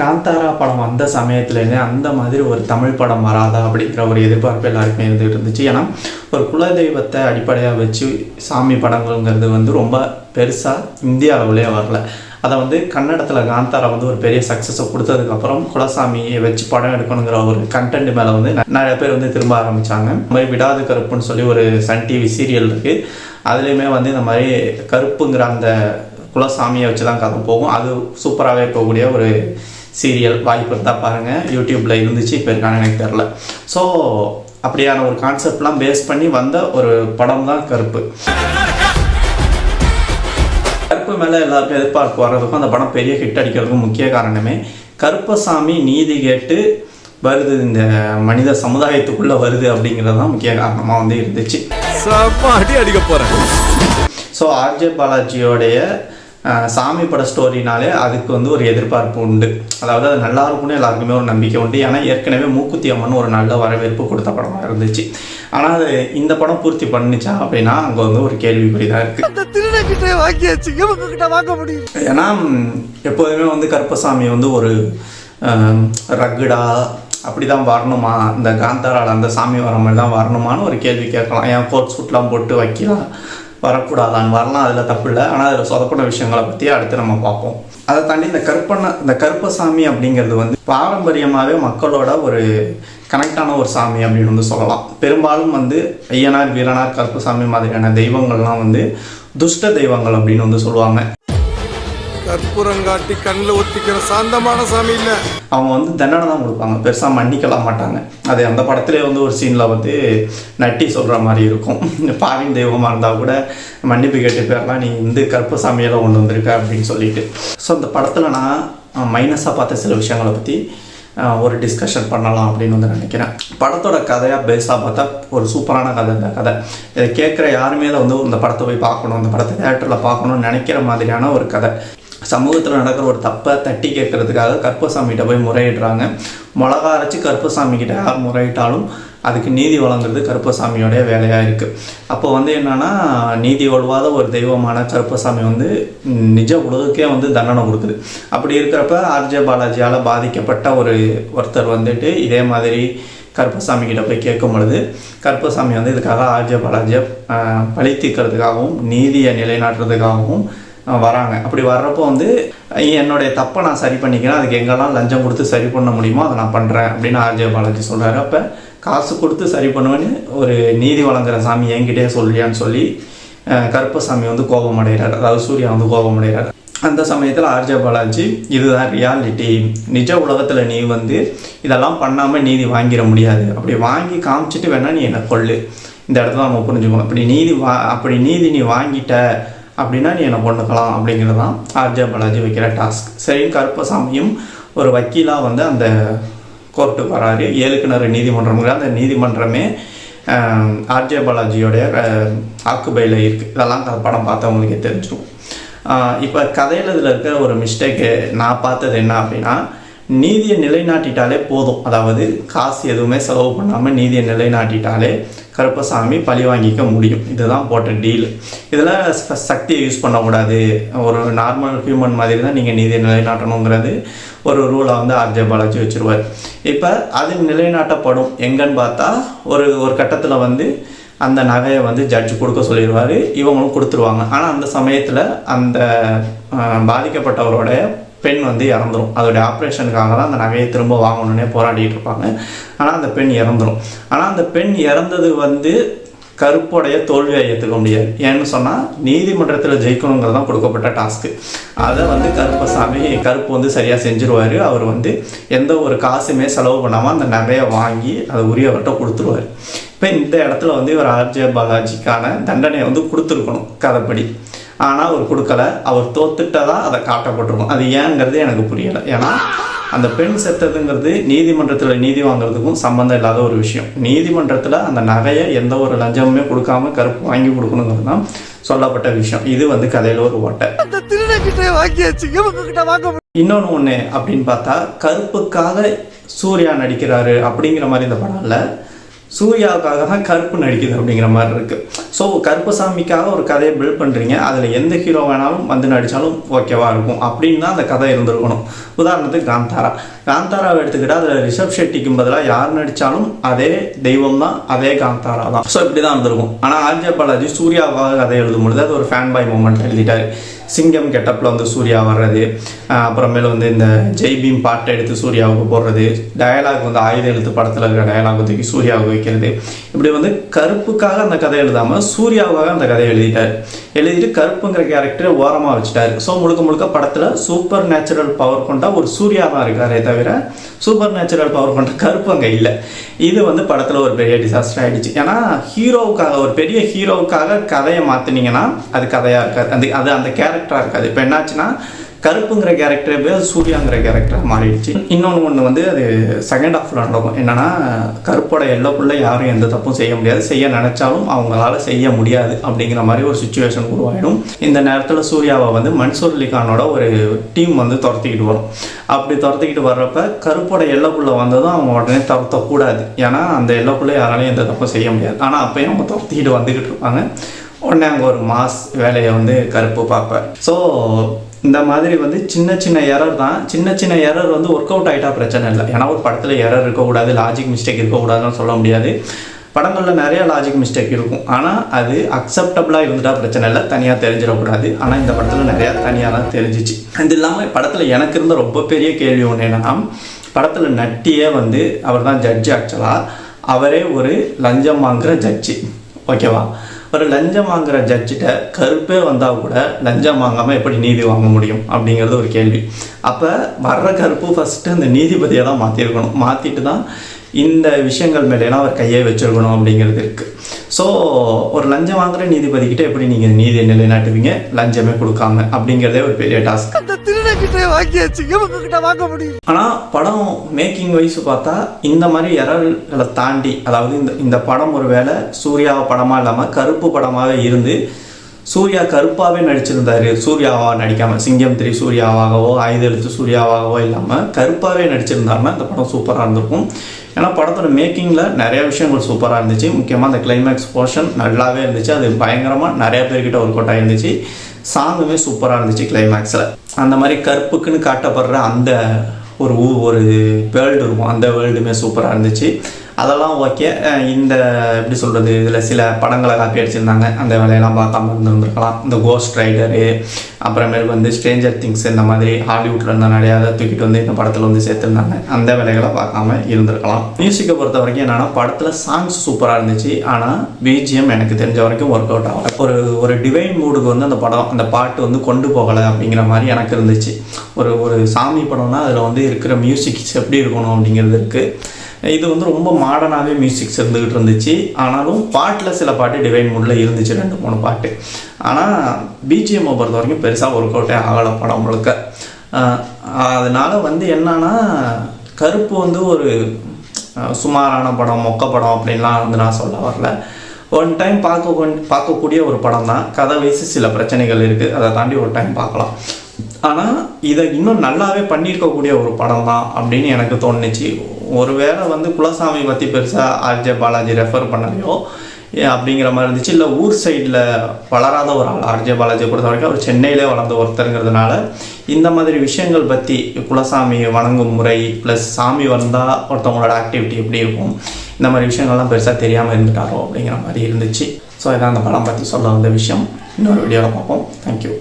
காந்தாரா படம் வந்த சமயத்துலேருந்தே அந்த மாதிரி ஒரு தமிழ் படம் வராதா அப்படிங்கிற ஒரு எதிர்பார்ப்பு எல்லாருக்குமே இருந்துகிட்டு இருந்துச்சு. ஏன்னா ஒரு குலதெய்வத்தை அடிப்படையாக வச்சு சாமி படங்கள்ங்கிறது வந்து ரொம்ப பெருசாக இந்திய அளவுலேயே வரல. அதை கன்னடத்தில் காந்தாரா ஒரு பெரிய சக்ஸஸை கொடுத்ததுக்கப்புறம் குலசாமியை வச்சு படம் எடுக்கணுங்கிற ஒரு கண்டென்ட் மேலே நிறைய பேர் திரும்ப ஆரம்பித்தாங்க. இந்த மாதிரி விடாது கருப்புன்னு சொல்லி ஒரு சன் டிவி சீரியல் இருக்குது. அதுலேயுமே இந்த மாதிரி கருப்புங்கிற அந்த குலசாமியை வச்சு தான் கதை போகும். அது சூப்பராகவே போகக்கூடிய ஒரு சீரியல். வாய்ப்பு இருந்தால் பாருங்கள், யூடியூப்பில் இருந்துச்சு, இப்போ இருக்கான்னு எனக்கு தெரில. ஸோ அப்படியான ஒரு கான்செப்ட்லாம் பேஸ் பண்ணி வந்த ஒரு படம் தான் கருப்பு. கருப்பு மேலே எல்லாருக்கும் எதிர்பார்ப்பு வர்றதுக்கும் அந்த படம் பெரிய ஹிட் அடிக்கிறதுக்கும் முக்கிய காரணமே கருப்பசாமி நீதி கேட்டு வருது, இந்த மனித சமுதாயத்துக்குள்ளே வருது அப்படிங்கிறது தான் முக்கிய காரணமாக இருந்துச்சு. அடிக்க போகிறேன். ஸோ ஆர்ஜே பாலாஜியோடைய சாமி பட ஸ்டோரினாலே அதுக்கு ஒரு எதிர்பார்ப்பு உண்டு. அதாவது அது நல்லா இருக்கும்னு எல்லாருக்குமே ஒரு நம்பிக்கை உண்டு. ஏன்னா ஏற்கனவே மூக்குத்தி அம்மன் ஒரு நல்ல வரவேற்பு கொடுத்த படமாக இருந்துச்சு. ஆனால் அது இந்த படம் பூர்த்தி பண்ணிச்சா அப்படின்னா அங்கே ஒரு கேள்விக்குறி தான் இருக்குது. ஏன்னா எப்போதுமே கருப்பசாமி ஒரு ரகுடா அப்படி தான் வரணுமா, இந்த காந்தாரால் அந்த சாமி வர மாதிரி தான் வரணுமான்னு ஒரு கேள்வி கேட்கலாம். ஏன் கோட் சூட்லாம் போட்டு வைக்கலாம், வரக்கூடாதான்னு வரலாம், அதில் தப்பு இல்லை. ஆனால் அதில் சொதப்பன விஷயங்களை பற்றி அடுத்து நம்ம பார்ப்போம். அதை தாண்டி இந்த கருப்பசாமி அப்படிங்கிறது பாரம்பரியமாகவே மக்களோட ஒரு கனெக்டான ஒரு சாமி அப்படின்னு சொல்லலாம். பெரும்பாலும் ஐயனார், வீரனார், கருப்பசாமி மாதிரியான தெய்வங்கள்லாம் துஷ்ட தெய்வங்கள் அப்படின்னு சொல்லுவாங்க. கற்பூரங்காட்டி கண்ணில் ஒத்திக்கிற சாந்தமான சாமி இல்லை. அவங்க தண்டனை தான் கொடுப்பாங்க, பெருசாக மன்னிக்கலாம் மாட்டாங்க. அது அந்த படத்திலே ஒரு சீனில் நட்டி சொல்கிற மாதிரி இருக்கும். பாவின் தெய்வமாக இருந்தால் கூட மன்னிப்பு கேட்டு பேர்லாம் நீ கருப்பசாமியெல்லாம் கொண்டு வந்திருக்க அப்படின்னு சொல்லிட்டு. ஸோ அந்த படத்தில் நான் மைனஸாக பார்த்த சில விஷயங்களை பற்றி ஒரு டிஸ்கஷன் பண்ணலாம் அப்படின்னு நினைக்கிறேன். படத்தோட கதையாக பேஸாக பார்த்தா ஒரு சூப்பரான கதை. இந்த கதை இதை கேட்குற யாருமே அதை இந்த படத்தை போய் பார்க்கணும், இந்த படத்தை தியேட்டரில் பார்க்கணும்னு நினைக்கிற மாதிரியான ஒரு கதை. சமூகத்தில் நடக்கிற ஒரு தப்பை தட்டி கேட்கறதுக்காக கருப்பசாமிகிட்ட போய் முறையிடுறாங்க. மிளகா அரைச்சி கருப்பசாமிகிட்ட யார் முறையிட்டாலும் அதுக்கு நீதி வழங்குறது கருப்பசாமியோடைய வேலையாக இருக்குது. அப்போ என்னென்னா நீதி ஒழுவாத ஒரு தெய்வமான கருப்பசாமி நிஜ உலகுக்கே தண்டனை கொடுக்குது. அப்படி இருக்கிறப்ப ஆர்ஜே பாலாஜியால் பாதிக்கப்பட்ட ஒருத்தர் இதே மாதிரி கருப்பசாமி கிட்ட போய் கேட்கும் பொழுது கருப்பசாமி இதுக்காக ஆர்ஜே பாலாஜியை பழி தீர்க்கிறதுக்காகவும் நீதியை நிலைநாட்டுறதுக்காகவும் வராங்க. அப்படி வர்றப்போ என்னுடைய தப்பை நான் சரி பண்ணிக்கிறேன், அதுக்கு எங்கெல்லாம் லஞ்சம் கொடுத்து சரி பண்ண முடியுமோ அதை நான் பண்ணுறேன் அப்படின்னு ஆர்ஜே பாலாஜி சொல்கிறாரு. அப்போ காசு கொடுத்து சரி பண்ணுவேன்னு ஒரு நீதி வழங்குற சாமி என்கிட்டே சொல்லியான்னு சொல்லி கருப்பசாமி கோபம் அடைகிறார். அதாவது சூர்யா கோபம் அடைகிறார். அந்த சமயத்தில் ஆர்ஜே பாலாஜி இதுதான் ரியாலிட்டி, நிஜ உலகத்தில் நீ இதெல்லாம் பண்ணாமல் நீதி வாங்கிட முடியாது, அப்படி வாங்கி காமிச்சிட்டு வேணா நீ என்னை கொள்ளு, இந்த இடத்துல நம்ம புரிஞ்சுக்கணும். அப்படி நீதி நீ வாங்கிட்ட அப்படின்னா நீ என்னை கொண்டுக்கலாம் அப்படிங்கிறது தான் ஆர்ஜே பாலாஜி வைக்கிற டாஸ்க். சரி, கருப்பசாமியும் ஒரு வக்கீலாக அந்த கோர்ட்டுக்கு வராரு. 7 கிணறு நீதிமன்றம்ங்கிற அந்த நீதிமன்றமே ஆர்ஜே பாலாஜியோடைய ஆக்குபையில் இருக்குது. இதெல்லாம் படம் பார்த்தவங்களுக்கே தெரிஞ்சிடும். இப்போ கதையில் இதில் இருக்கிற ஒரு மிஸ்டேக்கு நான் பார்த்தது என்ன அப்படின்னா, நீதியை நிலைநாட்டிட்டாலே போதும். அதாவது காசு எதுவுமே செலவு பண்ணாமல் நீதியை நிலைநாட்டிட்டாலே கருப்பசாமி பழி வாங்கிக்க முடியும். இதுதான் போட்ட டீல். இதில் சக்தியை யூஸ் பண்ணக்கூடாது, ஒரு நார்மல் ஹியூமன் மாதிரி தான் நீங்கள் நீதியை நிலைநாட்டணுங்கிறது ஒரு ரூலை ஆர்ஜே பாலாஜி வச்சுருவார். இப்போ அது நிலைநாட்டப்படும் எங்கன்னு பார்த்தா ஒரு கட்டத்தில் அந்த நகையை ஜட்ஜு கொடுக்க சொல்லிடுவார், இவங்களும் கொடுத்துருவாங்க. ஆனால் அந்த சமயத்தில் அந்த பாதிக்கப்பட்டவரோட பெண் இறந்துடும். அதோடைய ஆப்ரேஷனுக்காக தான் அந்த நகையை திரும்ப வாங்கணுன்னே போராடிட்டு இருப்பாங்க. ஆனால் அந்த பெண் இறந்துடும். ஆனால் அந்த பெண் இறந்தது கருப்போடைய தோல்வியை ஏற்றுக்க முடியாது. ஏன்னு சொன்னால் நீதிமன்றத்தில் ஜெயிக்கணுங்கிறது தான் கொடுக்கப்பட்ட டாஸ்க்கு. அதை கருப்பு சரியாக செஞ்சுருவார். அவர் எந்த ஒரு காசுமே செலவு பண்ணாமல் அந்த நகையை வாங்கி அதை உரியவர்கிட்ட கொடுத்துருவார். இப்போ இந்த இடத்துல இவர் ஆர்ஜே பாலாஜிக்கான தண்டனையை கொடுத்துருக்கணும் கதைப்படி. ஆனால் அவர் கொடுக்கலை, அவர் தோத்துட்டதான் அதை காட்டப்பட்டிருக்கும். அது ஏங்கிறது எனக்கு புரியலை. ஏன்னா அந்த பெண் செத்ததுங்கிறது நீதிமன்றத்தில் நீதி வாங்குறதுக்கும் சம்மந்தம் இல்லாத ஒரு விஷயம். நீதிமன்றத்தில் அந்த நகையை எந்த ஒரு லஞ்சமுமே கொடுக்காம கருப்பு வாங்கி கொடுக்கணுங்கிறது தான் சொல்லப்பட்ட விஷயம். இது கதையில் ஒரு ஓட்டை. இன்னொன்று ஒன்று அப்படின்னு பார்த்தா, கருப்புக்காக சூர்யா நடிக்கிறாரு அப்படிங்கிற மாதிரி இந்த படம் இல்லை. சூர்யாவுக்காக தான் கருப்பு நடிக்குது அப்படிங்கிற மாதிரி இருக்குது. ஸோ கருப்பசாமிக்காக ஒரு கதையை பில்ட் பண்ணுறீங்க, அதில் எந்த ஹீரோ வேணாலும் வந்து நடித்தாலும் ஓகேவா இருக்கும் அப்படின்னு தான் அந்த கதை இருந்திருக்கணும். உதாரணத்துக்கு காந்தாராவை எடுத்துக்கிட்டால் அதில் ரிஷப் ஷெட்டிக்கும் பதிலாக யார் நடித்தாலும் அதே தெய்வம் தான், அதே காந்தாரா தான். ஸோ இப்படி தான் இருந்திருக்கும். ஆனால் ஆர்ஜே பாலாஜி சூர்யாவுக்காக கதை எழுதும்பொழுது அது ஒரு ஃபேன் பாய் மூமெண்ட் எழுதிட்டார். சிங்கம் கெட்டப்பில் வந்து சூர்யா வர்றது, அப்புறமேல வந்து இந்த ஜெய் பீம் பாட்டை எடுத்து சூர்யாவுக்கு போடுறது, டயலாக் வந்து ஆயுத எழுத்து படத்தில் இருக்கிற டயலாக் தூக்கி சூர்யாவுக்கு வைக்கிறது, இப்படி வந்து கருப்புக்காக அந்த கதை எழுதாமல் சூர்யாவுக்காக அந்த கதையை எழுதிட்டு கருப்புங்கிற கேரக்டரை ஓரமாக வச்சுட்டாரு. ஸோ முழுக்க படத்தில் சூப்பர் நேச்சுரல் பவர் கொண்ட ஒரு சூர்யா தான் இருக்காரே தவிர சூப்பர் நேச்சுரல் பவர் கொண்ட கருப்பு அங்கே இல்லை. இது வந்து படத்தில் ஒரு பெரிய டிசாஸ்டர் ஆகிடுச்சு. ஏன்னா ஹீரோவுக்காக, ஒரு பெரிய ஹீரோவுக்காக கதையை மாற்றினீங்கன்னா அது கதையாக இருக்காது, அது அந்த கேரக்டராக இருக்காது. இப்போ என்னாச்சுன்னா கருப்புங்கிற கேரக்டரே போய் அது சூர்யாங்கிற கேரக்டராக மாறிடுச்சு. இன்னொன்று வந்து அது செகண்ட் ஹாஃபில் நடக்கும். என்னென்னா கருப்போட எல்லோக்குள்ளே யாரும் எந்த தப்பும் செய்ய முடியாது, செய்ய நினச்சாலும் அவங்களால செய்ய முடியாது அப்படிங்கிற மாதிரி ஒரு சுச்சுவேஷன் உருவாயிடும். இந்த நேரத்தில் சூர்யாவை வந்து மன்சூர் அலிகானோட ஒரு டீம் வந்து துரத்திக்கிட்டு வரும். அப்படி துரத்திக்கிட்டு வர்றப்ப கருப்போட எல்லைக்குள்ளே வந்ததும் அவங்க உடனே துரத்தக்கூடாது, ஏன்னா அந்த எல்லைக்குள்ளே யாராலையும் எந்த தப்பும் செய்ய முடியாது. ஆனால் அப்போயும் அவங்க துரத்திக்கிட்டு வந்துக்கிட்டு இருப்பாங்க. உடனே அங்கே ஒரு மாஸ் வேலையை வந்து கருப்பு பார்ப்பேன். ஸோ இந்த மாதிரி வந்து சின்ன எரர் தான். சின்ன எரர் வந்து ஒர்க் அவுட் ஆகிட்டா பிரச்சனை இல்லை. ஏன்னா ஒரு படத்தில் எரர் இருக்கக்கூடாது, லாஜிக் மிஸ்டேக் இருக்கக்கூடாதுன்னு சொல்ல முடியாது. படங்களில் நிறைய லாஜிக் மிஸ்டேக் இருக்கும், ஆனால் அது அக்செப்டபுளாக இருந்துட்டால் பிரச்சனை இல்லை, தனியாக தெரிஞ்சிடக்கூடாது. ஆனால் இந்த படத்தில் நிறையா தனியாக தான் தெரிஞ்சிச்சு. இது இல்லாமல் படத்தில் எனக்கு இருந்த ரொம்ப பெரிய கேள்வி ஒன்று என்னென்னா, படத்தில் நட்டியே வந்து அவர் தான் ஜட்ஜு. ஆக்சுவலாக அவரே ஒரு லஞ்சம் வாங்குகிற ஜட்ஜு, ஓகேவா? ஒரு லஞ்சம் வாங்குகிற ஜட்ஜிட்ட கருப்பே வந்தால் கூட லஞ்சம் வாங்காமல் எப்படி நீதி வாங்க முடியும் அப்படிங்கிறது ஒரு கேள்வி. அப்போ வர்ற கருப்பு ஃபஸ்ட்டு அந்த நீதிபதியை தான் மாற்றிருக்கணும், மாற்றிட்டு தான் இந்த விஷயங்கள் மேலேலாம் அவர் கையை வச்சிருக்கணும் அப்படிங்கிறது இருக்குது. ஸோ ஒரு லஞ்சம் வாங்குகிற நீதிபதிக்கிட்ட எப்படி நீங்கள் நீதியை நிலைநாட்டுவீங்க லஞ்சமே கொடுக்காம? அப்படிங்கிறதே ஒரு பெரிய டாஸ்க். ஆனால் படம் மேக்கிங் வைஸ் பார்த்தா இந்த மாதிரி எரர்களை தாண்டி, அதாவது இந்த படம் ஒரு வேளை சூர்யா படமாக இல்லாமல் கருப்பு படமாகவே இருந்து சூர்யா கருப்பாகவே நடிச்சிருந்தாரு, சூர்யாவாக நடிக்காமல் சிங்கம் 3 சூர்யாவாகவோ ஆயுத எழுத்து சூர்யாவாகவோ இல்லாமல் கருப்பாகவே நடிச்சிருந்தாருன்னா இந்த படம் சூப்பராக இருந்திருக்கும். ஏன்னா படத்தோட மேக்கிங்கில் நிறைய விஷயங்கள் சூப்பராக இருந்துச்சு. முக்கியமாக அந்த கிளைமேக்ஸ் போர்ஷன் நல்லாவே இருந்துச்சு, அது பயங்கரமாக நிறைய பேர்கிட்ட ஒர்க் அவுட் ஆகிருந்துச்சு. சாங்குமே சூப்பராக இருந்துச்சு கிளைமேக்ஸில். அந்த மாதிரி கருப்புக்குன்னு காட்டப்படுற அந்த ஒரு வேர்ல்டு இருக்கும், அந்த வேர்ல்டுமே சூப்பராக இருந்துச்சு. அதெல்லாம் ஓகே. இந்த எப்படி சொல்கிறது, இதில் சில படங்களை காப்பி அடிச்சிருந்தாங்க, அந்த வேலையெல்லாம் பார்க்காம இருந்திருக்கலாம். இந்த கோஸ்ட் ரைடரு, அப்புறமேல் வந்து ஸ்ட்ரேஞ்சர் திங்ஸ், இந்த மாதிரி ஹாலிவுட்டில் இருந்த நிறையா தூக்கிட்டு வந்து இந்த படத்தில் வந்து சேர்த்துருந்தாங்க, அந்த வேலைகளை பார்க்காம இருந்திருக்கலாம். மியூசிக்கை பொறுத்த வரைக்கும் என்னென்னா படத்தில் சாங்ஸ் சூப்பராக இருந்துச்சு, ஆனால் பிஜிஎம் எனக்கு தெரிஞ்ச வரைக்கும் ஒர்க் அவுட் ஆகலை. ஒரு டிவைன் மூடுக்கு வந்து அந்த பாட்டு வந்து கொண்டு போகலை அப்படிங்கிற மாதிரி எனக்கு இருந்துச்சு. ஒரு சாமி படம்னா அதில் வந்து இருக்கிற மியூசிக்ஸ் எப்படி இருக்கணும் அப்படிங்கிறது இருக்குது. இது வந்து ரொம்ப மாடர்னாகவே மியூசிக்ஸ் இருந்துக்கிட்டு இருந்துச்சு. ஆனாலும் பாட்டில் சில பாட்டு டிவைன் மூடில் இருந்துச்சு, 2-3 பாட்டு. ஆனால் பிஜிஎம்மை பொறுத்த வரைக்கும் பெருசாக ஒர்க் அவுட்டே ஆகலை படம் முழுக்க. அதனால் வந்து என்னன்னா கருப்பு வந்து ஒரு சுமாரான படம், மொக்க படம் அப்படின்லாம் வந்து நான் சொல்ல வரல. ஒன் டைம் பார்க்கக்கூடிய ஒரு படம் தான். கதை வயசு சில பிரச்சனைகள் இருக்குது, அதை தாண்டி ஒரு டைம் பார்க்கலாம். ஆனால் இதை இன்னும் நல்லாவே பண்ணியிருக்கக்கூடிய ஒரு படம் தான் அப்படின்னு எனக்கு தோணுச்சு. ஒருவேளை வந்து குலசாமி பற்றி பெருசாக ஆர்ஜே பாலாஜி ரெஃபர் பண்ணலையோ அப்படிங்கிற மாதிரி இருந்துச்சு. இல்லை ஊர் சைடில் வளராத ஒரு ஆள் ஆர்ஜே பாலாஜியை பொறுத்த வரைக்கும் அவர் சென்னையிலே வளர்ந்த ஒருத்தருங்கிறதுனால இந்த மாதிரி விஷயங்கள் பற்றி குலசாமி வணங்கும் முறை ப்ளஸ் சாமி வந்தால் ஒருத்தவங்களோட ஆக்டிவிட்டி எப்படி இருக்கும், இந்த மாதிரி விஷயங்கள்லாம் பெருசாக தெரியாமல் இருந்துட்டாரோ அப்படிங்கிற மாதிரி இருந்துச்சு. ஸோ இதான் அந்த படம் பற்றி சொல்ல வந்த விஷயம். இன்னொரு வீடியோவில் பார்ப்போம். தேங்க்யூ.